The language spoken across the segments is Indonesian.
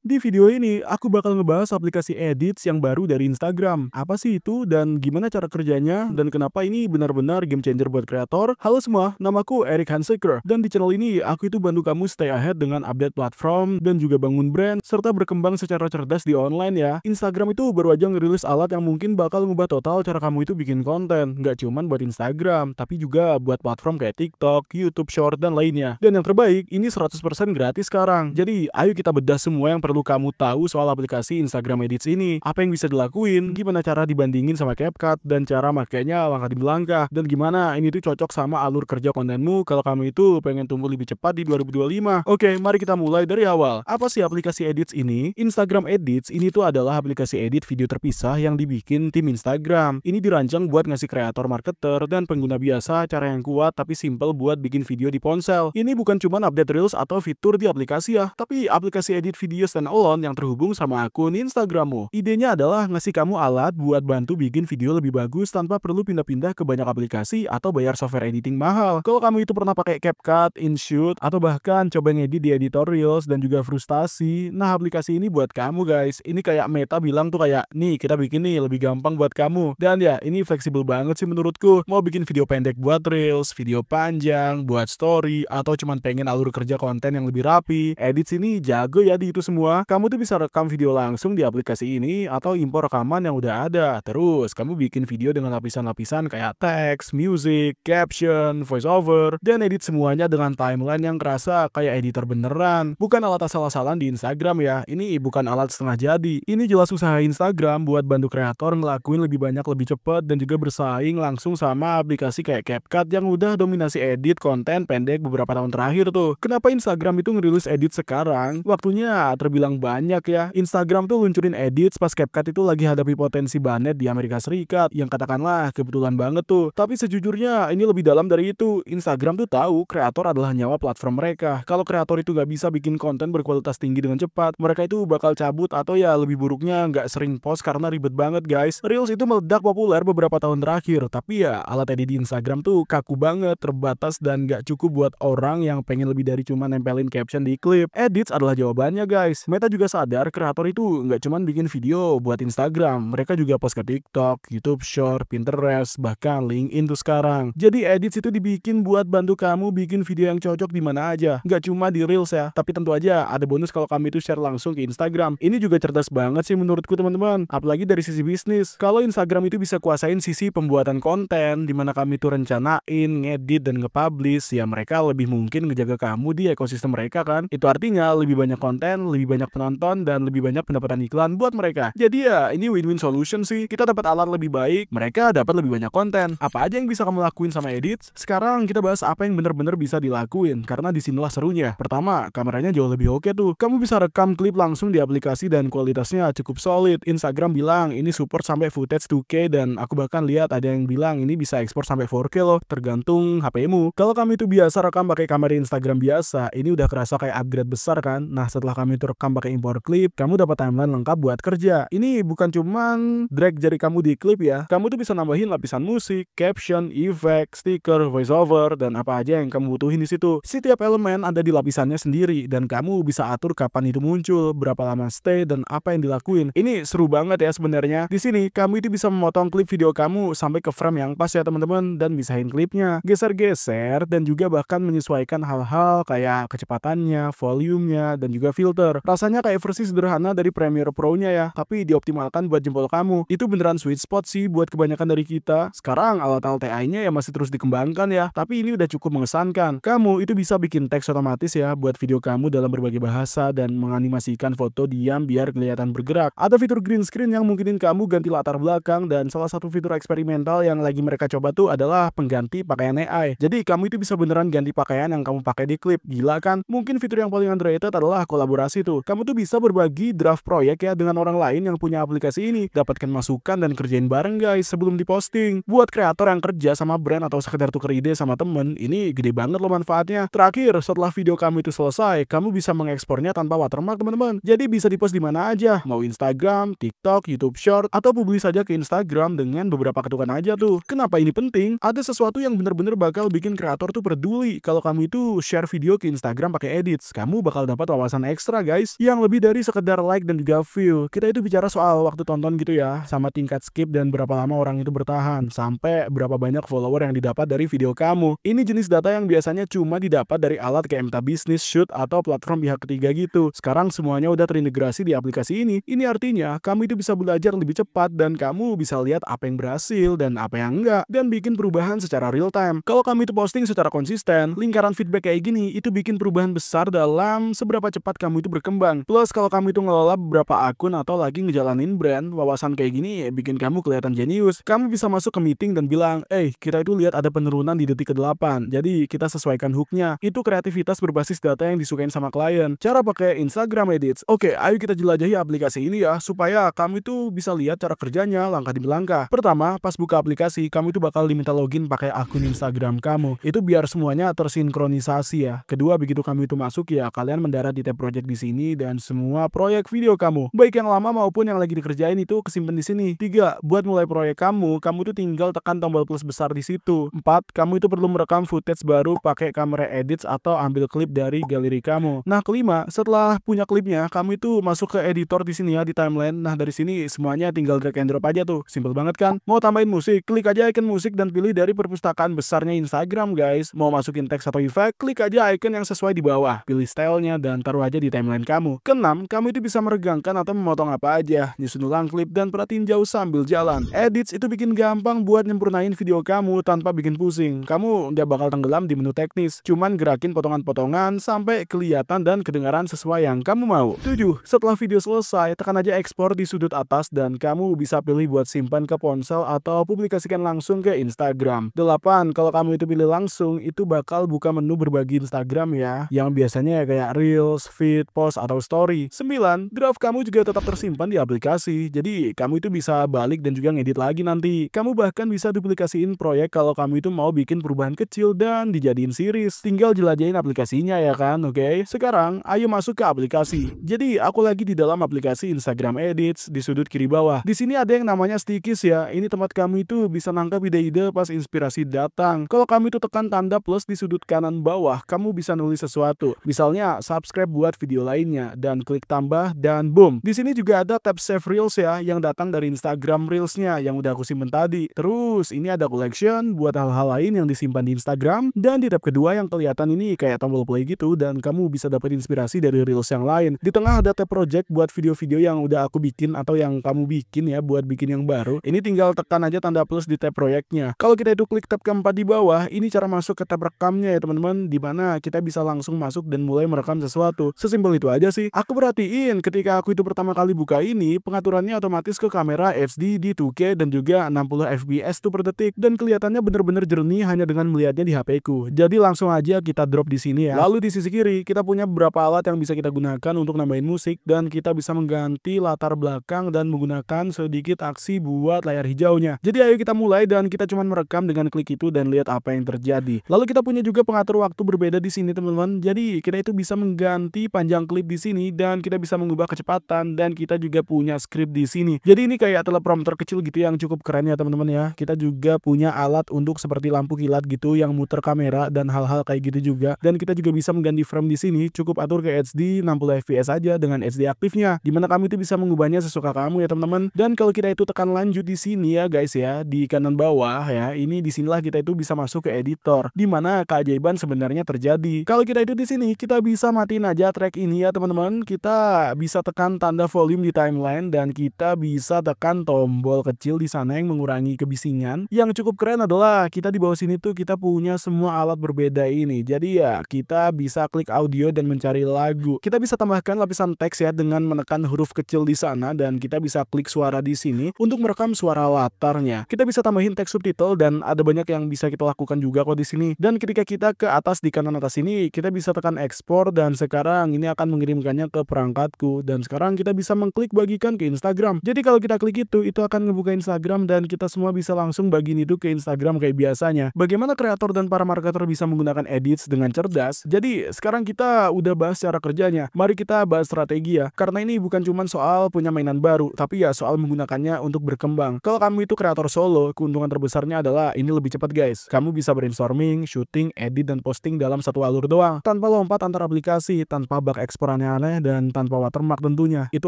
Di video ini, aku bakal ngebahas aplikasi edits yang baru dari Instagram. Apa sih itu dan gimana cara kerjanya dan kenapa ini benar-benar game changer buat kreator? Halo semua, namaku Eric Hanseker dan di channel ini aku itu bantu kamu stay ahead dengan update platform dan juga bangun brand serta berkembang secara cerdas di online ya. Instagram itu baru aja ngerilis alat yang mungkin bakal ngubah total cara kamu itu bikin konten. Nggak cuman buat Instagram, tapi juga buat platform kayak TikTok, YouTube Short, dan lainnya. Dan yang terbaik, ini 100% gratis sekarang. Jadi, ayo kita bedah semua yang perlu kamu tahu soal aplikasi Instagram Edits ini. Apa yang bisa dilakuin, gimana cara dibandingin sama CapCut, dan cara makainya langkah demi langkah. Dan gimana ini tuh cocok sama alur kerja kontenmu kalau kamu itu pengen tumbuh lebih cepat di 2025. Oke, mari kita mulai dari awal. Apa sih aplikasi Edits ini? Instagram Edits ini tuh adalah aplikasi edit video terpisah yang dibikin tim Instagram. Ini dirancang buat ngasih kreator, marketer, dan pengguna biasa cara yang kuat tapi simple buat bikin video di ponsel. Ini bukan cuma update Reels atau fitur di aplikasi ya, tapi aplikasi edit video standalone yang terhubung sama akun Instagrammu. Idenya adalah ngasih kamu alat buat bantu bikin video lebih bagus tanpa perlu pindah-pindah ke banyak aplikasi atau bayar software editing mahal. Kalau kamu itu pernah pakai CapCut, InShoot, atau bahkan coba ngedit di editor Reels dan juga frustasi, nah aplikasi ini buat kamu guys. Ini kayak Meta bilang tuh kayak, nih kita bikin nih lebih gampang buat kamu. Dan ya, ini fleksibel banget sih menurutku. Mau bikin video pendek buat Reels, video panjang, buat story, atau cuman pengen alur kerja konten yang lebih rapi, Edits ini jago ya di itu semua. Kamu tuh bisa rekam video langsung di aplikasi ini atau impor rekaman yang udah ada. Terus kamu bikin video dengan lapisan-lapisan kayak teks, music, caption, voiceover, dan edit semuanya dengan timeline yang kerasa kayak editor beneran. Bukan alat asal-asalan di Instagram ya. Ini bukan alat setengah jadi. Ini jelas usaha Instagram buat bantu kreator ngelakuin lebih banyak lebih cepat dan juga bersaing langsung sama aplikasi kayak CapCut yang udah dominasi edit konten pendek beberapa tahun terakhir tuh. Kenapa Instagram itu ngerilis edit sekarang? Waktunya terbilang banyak ya. Instagram tuh luncurin edits pas CapCut itu lagi hadapi potensi banet di Amerika Serikat yang katakanlah kebetulan banget tuh. Tapi sejujurnya ini lebih dalam dari itu. Instagram tuh tahu kreator adalah nyawa platform mereka. Kalau kreator itu gak bisa bikin konten berkualitas tinggi dengan cepat, mereka itu bakal cabut atau ya lebih buruknya nggak sering post karena ribet banget guys. Reels itu meledak populer beberapa tahun terakhir, tapi ya alat edit di Instagram tuh kaku banget, terbatas dan gak cukup buat orang yang pengen lebih dari cuma nempelin caption di klip. Edits adalah jawabannya guys. Meta juga sadar kreator itu nggak cuma bikin video buat Instagram, mereka juga post ke TikTok, YouTube Short, Pinterest, bahkan LinkedIn tuh sekarang. Jadi edits itu dibikin buat bantu kamu bikin video yang cocok di mana aja, nggak cuma di Reels ya. Tapi tentu aja ada bonus kalau kamu itu share langsung ke Instagram. Ini juga cerdas banget sih menurutku teman-teman. Apalagi dari sisi bisnis. Kalau Instagram itu bisa kuasain sisi pembuatan konten, dimana kami itu rencanain, ngedit, dan nge-publish, ya mereka lebih mungkin ngejaga kamu di ekosistem mereka kan. Itu artinya lebih banyak konten, lebih banyak penonton, dan lebih banyak pendapatan iklan buat mereka. Jadi ya ini win-win solution sih. Kita dapat alat lebih baik, mereka dapat lebih banyak konten. Apa aja yang bisa kamu lakuin sama edits? Sekarang kita bahas apa yang bener-bener bisa dilakuin, karena disinilah serunya. Pertama, kameranya jauh lebih oke tuh. Kamu bisa rekam klip langsung di aplikasi dan kualitasnya cukup solid. Instagram bilang ini support sampai footage 2K dan aku bahkan lihat ada yang bilang ini bisa ekspor sampai 4K loh, tergantung HP-mu. Kalau kamu itu biasa rekam pakai kamera Instagram biasa, ini udah kerasa kayak upgrade besar kan. Nah, setelah kamu itu rekam pakai impor klip, kamu dapat timeline lengkap buat kerja. Ini bukan cuman drag jari kamu di klip ya. Kamu tuh bisa nambahin lapisan musik, caption, effect, stiker, voiceover, dan apa aja yang kamu butuhin di situ. Setiap elemen ada di lapisannya sendiri dan kamu bisa atur kapan itu muncul, berapa lama stay, dan apa yang dilakuin. Ini seru banget ya sebenarnya. Di sini kamu itu bisa memotong klip video kamu sampai ke frame yang pas ya teman-teman dan misahin klipnya, geser-geser, dan juga bahkan menyesuaikan hal-hal kayak kecepatannya, volumenya, dan juga filter. Rasanya kayak versi sederhana dari Premiere Pro-nya ya, tapi dioptimalkan buat jempol kamu. Itu beneran sweet spot sih buat kebanyakan dari kita. Sekarang alat-alat AI-nya ya masih terus dikembangkan ya, tapi ini udah cukup mengesankan. Kamu itu bisa bikin teks otomatis ya buat video kamu dalam berbagai bahasa dan menganimasikan foto diam biar kelihatan bergerak. Ada fitur green screen yang mungkinin kamu ganti latar belakang dan salah satu fitur eksperimental yang lagi mereka coba tuh adalah pengganti pakaian AI. Jadi kamu itu bisa beneran ganti pakaian yang kamu pakai di klip. Gila kan? Mungkin fitur yang paling underrated adalah kolaborasi tuh. Kamu tuh bisa berbagi draft proyek ya dengan orang lain yang punya aplikasi ini. Dapatkan masukan dan kerjain bareng guys sebelum diposting. Buat kreator yang kerja sama brand atau sekedar tuker ide sama temen, ini gede banget loh manfaatnya. Terakhir, setelah video kamu itu selesai, kamu bisa mengekspornya tanpa watermark teman-teman. Jadi bisa dipost di mana aja, mau Instagram, TikTok, YouTube Short, atau publis saja ke Instagram dengan beberapa ketukan aja tuh. Kenapa ini penting? Ada sesuatu yang bener-bener bakal bikin kreator tuh peduli. Kalau kamu itu share video ke Instagram pakai edits, kamu bakal dapat wawasan ekstra guys. yang lebih dari sekedar like dan juga view. Kita itu bicara soal waktu tonton gitu ya, sama tingkat skip dan berapa lama orang itu bertahan, sampai berapa banyak follower yang didapat dari video kamu. Ini jenis data yang biasanya cuma didapat dari alat kayak Meta Business, Shoot, atau platform pihak ketiga gitu. Sekarang semuanya udah terintegrasi di aplikasi ini. Ini artinya kamu itu bisa belajar lebih cepat dan kamu bisa lihat apa yang berhasil dan apa yang enggak, dan bikin perubahan secara real time. Kalau kamu itu posting secara konsisten, lingkaran feedback kayak gini itu bikin perubahan besar dalam seberapa cepat kamu itu berkembang. Plus kalau kamu itu ngelola beberapa akun atau lagi ngejalanin brand, wawasan kayak gini bikin kamu kelihatan jenius. Kamu bisa masuk ke meeting dan bilang, kita itu lihat ada penurunan di detik ke-8, jadi kita sesuaikan hooknya. Itu kreativitas berbasis data yang disukain sama klien. Cara pakai Instagram Edits. Oke, ayo kita jelajahi aplikasi ini ya, supaya kamu itu bisa lihat cara kerjanya langkah demi langkah. Pertama, pas buka aplikasi, kamu itu bakal diminta login pakai akun Instagram kamu. Itu biar semuanya tersinkronisasi ya. Kedua, begitu kamu itu masuk ya, kalian mendarat di tab project di sini dan semua proyek video kamu, baik yang lama maupun yang lagi dikerjain itu kesimpan di sini. 3, buat mulai proyek kamu tuh tinggal tekan tombol plus besar di situ. 4, kamu itu perlu merekam footage baru pakai kamera edits atau ambil klip dari galeri kamu. Nah, kelima, setelah punya klipnya, kamu itu masuk ke editor di sini ya, di timeline. Nah, dari sini semuanya tinggal drag and drop aja tuh. Simple banget kan? Mau tambahin musik, klik aja icon musik dan pilih dari perpustakaan besarnya Instagram, guys. Mau masukin teks atau efek, klik aja icon yang sesuai di bawah. Pilih stylenya dan taruh aja di timeline kamu. Keenam, kamu itu bisa meregangkan atau memotong apa aja, nyusun ulang klip dan perhatiin jauh sambil jalan. Edits itu bikin gampang buat nyempurnain video kamu tanpa bikin pusing. Kamu nggak bakal tenggelam di menu teknis, cuman gerakin potongan-potongan sampai kelihatan dan kedengaran sesuai yang kamu mau. 7, setelah video selesai, tekan aja ekspor di sudut atas dan kamu bisa pilih buat simpan ke ponsel atau publikasikan langsung ke Instagram. 8, kalau kamu itu pilih langsung, itu bakal buka menu berbagi Instagram ya, yang biasanya kayak Reels, Feed, Post, atau Story. 9, draft kamu juga tetap tersimpan di aplikasi, jadi kamu itu bisa balik dan juga ngedit lagi nanti. Kamu bahkan bisa duplikasiin proyek kalau kamu itu mau bikin perubahan kecil dan dijadiin series. Tinggal jelajahin aplikasinya ya kan, oke? Sekarang, ayo masuk ke aplikasi. Jadi, aku lagi di dalam aplikasi Instagram Edits di sudut kiri bawah. Di sini ada yang namanya Stickies ya. Ini tempat kamu itu bisa nangkap ide-ide pas inspirasi datang. Kalau kamu itu tekan tanda plus di sudut kanan bawah, kamu bisa nulis sesuatu. Misalnya, subscribe buat video lainnya dan klik tambah dan boom. Di sini juga ada tab Save Reels ya, yang datang dari Instagram Reels-nya yang udah aku simpen tadi. Terus, ini ada collection buat hal-hal lain yang disimpan di Instagram, dan di tab kedua yang kelihatan ini kayak tombol play gitu dan kamu bisa dapat inspirasi dari Reels yang lain. Di tengah ada tab project buat video-video yang udah aku bikin atau yang kamu bikin ya, buat bikin yang baru. Ini tinggal tekan aja tanda plus di tab proyeknya. Kalau kita itu klik tab keempat di bawah, ini cara masuk ke tab rekamnya ya teman-teman, dimana kita bisa langsung masuk dan mulai merekam sesuatu. Sesimpel itu aja sih. Aku perhatiin ketika aku itu pertama kali buka ini, pengaturannya otomatis ke kamera HD di 2K dan juga 60 fps tuh per detik, dan kelihatannya bener-bener jernih hanya dengan melihatnya di HP ku. Jadi langsung aja kita drop di sini ya. Lalu di sisi kiri kita punya beberapa alat yang bisa kita gunakan untuk nambahin musik, dan kita bisa mengganti latar belakang dan menggunakan sedikit aksi buat layar hijaunya. Jadi ayo kita mulai dan kita cuma merekam dengan klik itu dan lihat apa yang terjadi. Lalu kita punya juga pengatur waktu berbeda di sini teman-teman. Jadi kita itu bisa mengganti panjang klip di sini dan kita bisa mengubah kecepatan, dan kita juga punya script di sini. Jadi ini kayak teleprompter kecil gitu yang cukup keren ya teman-teman ya. Kita juga punya alat untuk seperti lampu kilat gitu yang muter kamera dan hal-hal kayak gitu juga. Dan kita juga bisa mengganti frame di sini, cukup atur ke HD 60 fps aja dengan HD aktifnya, dimana kamu itu bisa mengubahnya sesuka kamu ya teman-teman. Dan kalau kita itu tekan lanjut di sini ya guys ya, di kanan bawah ya, ini disinilah kita itu bisa masuk ke editor, dimana keajaiban sebenarnya terjadi. Kalau kita itu di sini, kita bisa matiin aja track ini ya teman-teman. Kita bisa tekan tanda volume di timeline dan kita bisa tekan tombol kecil di sana yang mengurangi kebisingan. Yang cukup keren adalah kita di bawah sini tuh kita punya semua alat berbeda ini. Jadi ya kita bisa klik audio dan mencari lagu. Kita bisa tambahkan lapisan teks ya dengan menekan huruf kecil di sana, dan kita bisa klik suara di sini untuk merekam suara latarnya. Kita bisa tambahin teks subtitle dan ada banyak yang bisa kita lakukan juga kok di sini. Dan ketika kita ke atas di kanan atas ini, kita bisa tekan ekspor dan sekarang ini akan mengirimkannya ke perangkatku, dan sekarang kita bisa mengklik bagikan ke Instagram. Jadi kalau kita klik itu akan ngebuka Instagram dan kita semua bisa langsung bagiin itu ke Instagram kayak biasanya. Bagaimana kreator dan para marketer bisa menggunakan edits dengan cerdas? Jadi sekarang kita udah bahas cara kerjanya. Mari kita bahas strategi ya. Karena ini bukan cuma soal punya mainan baru, tapi ya soal menggunakannya untuk berkembang. Kalau kamu itu kreator solo, keuntungan terbesarnya adalah ini lebih cepat guys. Kamu bisa brainstorming, shooting, edit, dan posting dalam satu alur doang, tanpa lompat antar aplikasi, tanpa bug ekspor aneh-aneh dan tanpa watermark tentunya. Itu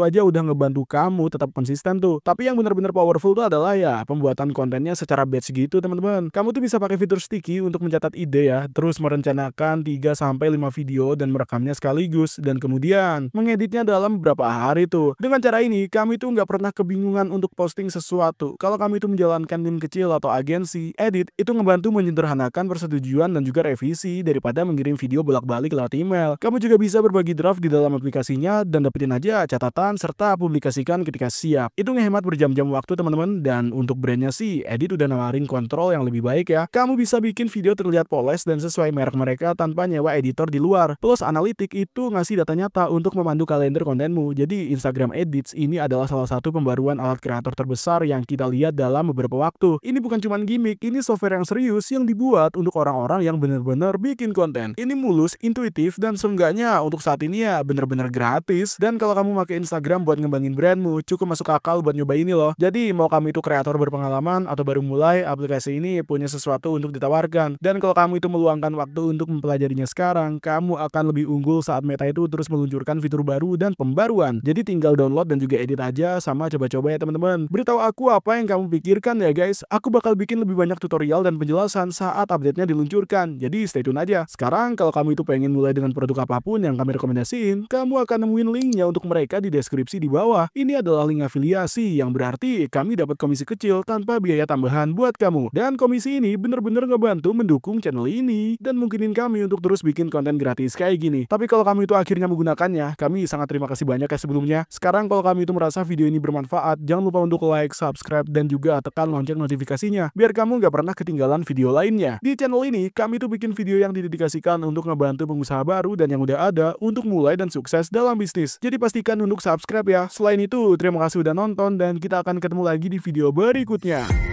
aja udah ngebantu kamu tetap konsisten tuh. Tapi yang benar-benar powerful tuh adalah ya pembuatan kontennya secara batch gitu teman-teman. Kamu tuh bisa pakai fitur sticky untuk mencatat ide ya, terus merencanakan 3 sampai 5 video dan merekamnya sekaligus, dan kemudian mengeditnya dalam beberapa hari tuh. Dengan cara ini, kami tuh nggak pernah kebingungan untuk posting sesuatu. Kalau kami itu menjalankan tim kecil atau agensi edit, itu ngebantu menyederhanakan persetujuan dan juga revisi daripada mengirim video bolak-balik lewat email. Kamu juga bisa berbagi draft di dalam aplikasinya dan dapetin aja catatan serta publikasikan ketika siap. Itu ngehemat berjam-jam waktu teman-teman, dan untuk brandnya sih, Edit udah nawarin kontrol yang lebih baik ya. Kamu bisa bikin video terlihat poles dan sesuai merek mereka tanpa nyewa editor di luar. Plus analitik itu ngasih data nyata untuk memandu kalender kontenmu. Jadi Instagram Edits ini adalah salah satu pembaruan alat kreator terbesar yang kita lihat dalam beberapa waktu. Ini bukan cuma gimmick, ini software yang serius yang dibuat untuk orang-orang yang benar-benar bikin konten. Ini mulus, intuitif, dan seenggaknya untuk saat ini ya benar-benar gratis. Dan kalau kamu pakai Instagram buat ngembangin brandmu, cukup masuk akal buat nyoba ini loh. Jadi mau kamu itu kreator berpengalaman atau baru mulai, aplikasi ini punya sesuatu untuk ditawarkan. Dan kalau kamu itu meluangkan waktu untuk mempelajarinya sekarang, kamu akan lebih unggul saat Meta itu terus meluncurkan fitur baru dan pembaruan. Jadi tinggal download dan juga edit aja, sama coba-coba ya teman-teman. Beritahu aku apa yang kamu pikirkan ya guys. Aku bakal bikin lebih banyak tutorial dan penjelasan saat update-nya diluncurkan. Jadi stay tune aja. Sekarang kalau kamu itu pengen mulai dengan produk apapun yang kami rekomendasiin, kamu akan nemuin linknya untuk mereka di deskripsi di bawah. Ini adalah link afiliasi yang berarti kami dapat komisi kecil tanpa biaya tambahan buat kamu. Dan komisi ini bener-bener ngebantu mendukung channel ini dan mungkinin kami untuk terus bikin konten gratis kayak gini. Tapi kalau kamu itu akhirnya menggunakannya, kami sangat terima kasih banyak ya sebelumnya. Sekarang kalau kamu itu merasa video ini bermanfaat, jangan lupa untuk like, subscribe, dan juga tekan lonceng notifikasinya biar kamu nggak pernah ketinggalan video lainnya. Di channel ini, kami tuh bikin video yang didedikasikan untuk ngebantu pengusaha baru dan yang udah ada untuk mulai dan sukses dalam bisnis. Jadi pastikan untuk subscribe ya. Selain itu, terima kasih udah nonton dan kita akan ketemu lagi di video berikutnya.